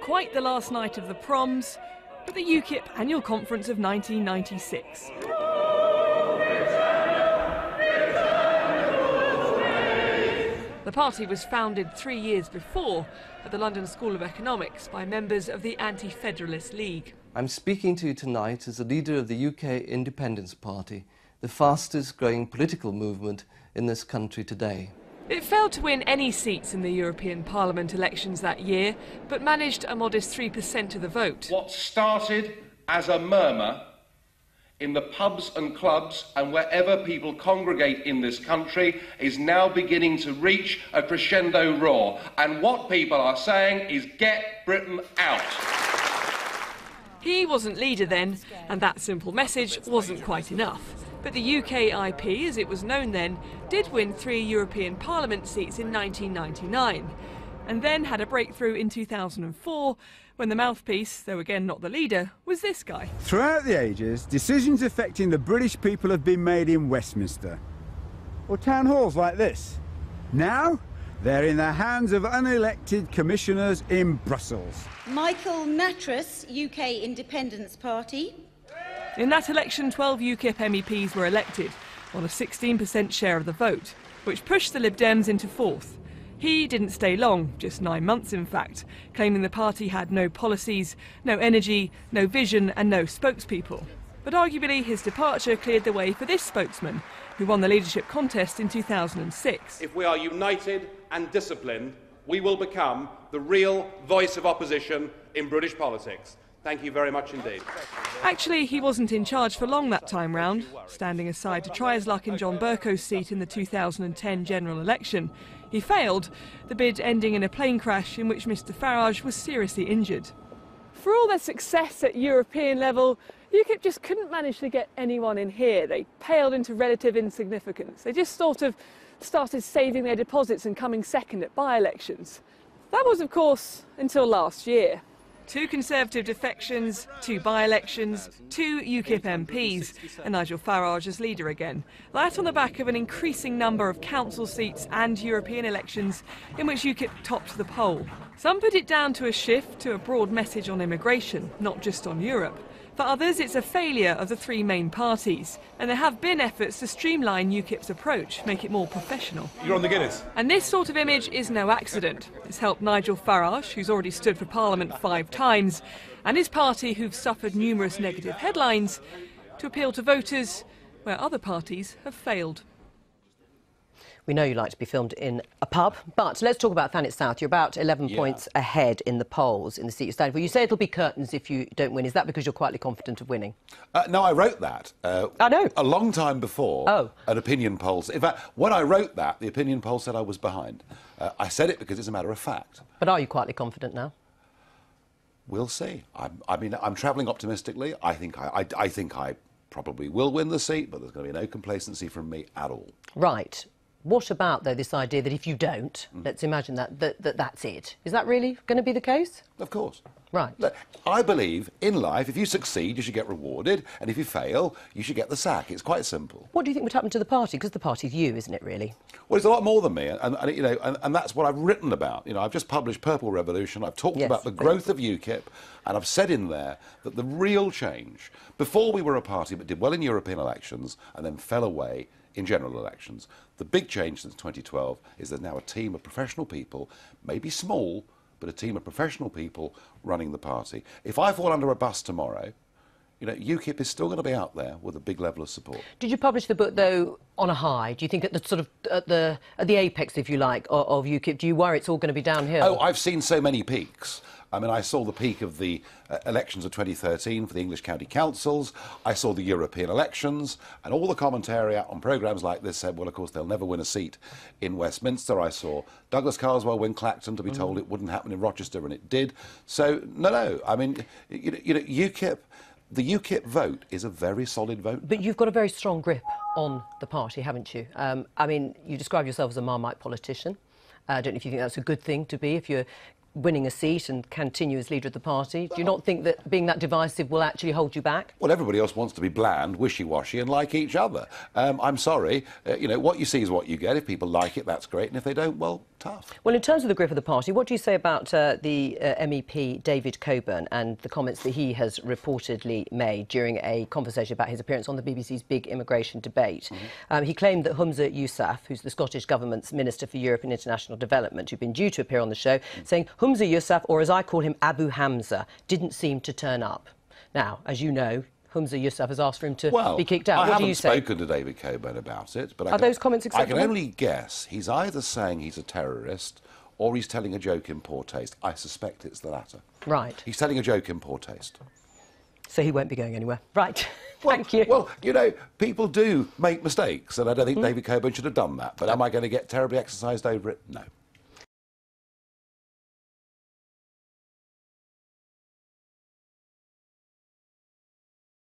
quite the last night of the proms, but the UKIP annual conference of 1996. The party was founded 3 years before at the London School of Economics by members of the Anti-Federalist League. I'm speaking to you tonight as the leader of the UK Independence Party, the fastest growing political movement in this country today. It failed to win any seats in the European Parliament elections that year, but managed a modest 3% of the vote. What started as a murmur in the pubs and clubs and wherever people congregate in this country is now beginning to reach a crescendo roar. And what people are saying is, get Britain out. He wasn't leader then, and that simple message wasn't quite enough. But the UKIP, as it was known then, did win 3 European Parliament seats in 1999, and then had a breakthrough in 2004, when the mouthpiece, though again not the leader, was this guy. Throughout the ages, decisions affecting the British people have been made in Westminster, or town halls like this. Now, they're in the hands of unelected commissioners in Brussels. Michael Nattrass, UK Independence Party. In that election, 12 UKIP MEPs were elected, on a 16% share of the vote, which pushed the Lib Dems into 4th. He didn't stay long, just 9 months in fact, claiming the party had no policies, no energy, no vision and no spokespeople. But arguably his departure cleared the way for this spokesman, who won the leadership contest in 2006. If we are united and disciplined, we will become the real voice of opposition in British politics. Thank you very much indeed. Actually, he wasn't in charge for long that time round, standing aside to try his luck in John Bercow's seat in the 2010 general election. He failed, the bid ending in a plane crash in which Mr Farage was seriously injured. For all their success at European level, UKIP just couldn't manage to get anyone in here. They paled into relative insignificance. They just sort of started saving their deposits and coming second at by-elections. That was, of course, until last year. 2 Conservative defections, 2 by-elections, 2 UKIP MPs, and Nigel Farage as leader again. That on the back of an increasing number of council seats and European elections in which UKIP topped the poll. Some put it down to a shift to a broad message on immigration, not just on Europe. For others, it's a failure of the 3 main parties, and there have been efforts to streamline UKIP's approach, make it more professional. You're on the Guinness. And this sort of image is no accident. It's helped Nigel Farage, who's already stood for Parliament 5 times, and his party, who've suffered numerous negative headlines, to appeal to voters where other parties have failed. We know you like to be filmed in a pub, but let's talk about Thanet South. You're about 11 points ahead in the polls in the seat you're standing for. You say it'll be curtains if you don't win. Is that because you're quietly confident of winning? No, I wrote that. I know. A long time before an opinion poll. In fact, when I wrote that, the opinion poll said I was behind. I said it because it's a matter of fact. But are you quietly confident now? We'll see. I'm travelling optimistically. I think I probably will win the seat, but there's going to be no complacency from me at all. Right. What about, though, this idea that if you don't, let's imagine that's it. Is that really going to be the case? Of course. Right. Look, I believe in life, if you succeed, you should get rewarded, and if you fail, you should get the sack. It's quite simple. What do you think would happen to the party? Because the party's you, isn't it, really? Well, it's a lot more than me, and that's what I've written about. You know, I've just published Purple Revolution. I've talked about the growth of UKIP, and I've said in there that the real change, before we were a party that did well in European elections and then fell away in general elections, the big change since 2012 is there's now a team of professional people, maybe small, but a team of professional people running the party. If I fall under a bus tomorrow, you know, UKIP is still going to be out there with a big level of support. Did you publish the book, though, on a high? Do you think at the sort of at the apex, if you like, of UKIP, do you worry it's all going to be downhill? Oh, I've seen so many peaks. I mean, I saw the peak of the elections of 2013 for the English county councils. I saw the European elections, and all the commentary on programmes like this said, well, of course, they'll never win a seat in Westminster. I saw Douglas Carswell win Clacton to be told it wouldn't happen in Rochester, and it did. So, no. I mean, you know, UKIP, the UKIP vote is a very solid vote. But you've got a very strong grip on the party, haven't you? I mean, you describe yourself as a Marmite politician. I don't know if you think that's a good thing to be, if you're winning a seat and continue as leader of the party? Do you not think that being that divisive will actually hold you back? Well, everybody else wants to be bland, wishy-washy and like each other. I'm sorry, you know, what you see is what you get. If people like it, that's great, and if they don't, well, tough. Well, in terms of the grip of the party, what do you say about the MEP David Coburn and the comments that he has reportedly made during a conversation about his appearance on the BBC's big immigration debate? He claimed that Humza Yousaf, who's the Scottish Government's Minister for Europe and International Development, who'd been due to appear on the show, saying Humza Yousaf, or as I call him, Abu Hamza, didn't seem to turn up. Now, as you know, Humza Yousaf has asked for him to be kicked out. What do you say? I haven't spoken to David Coburn about it, but are those comments acceptable? I can only guess he's either saying he's a terrorist or he's telling a joke in poor taste. I suspect it's the latter. Right. He's telling a joke in poor taste. So he won't be going anywhere. Right. Thank you. Well, you know, people do make mistakes, and I don't think David Coburn should have done that. But am I going to get terribly exercised over it? No.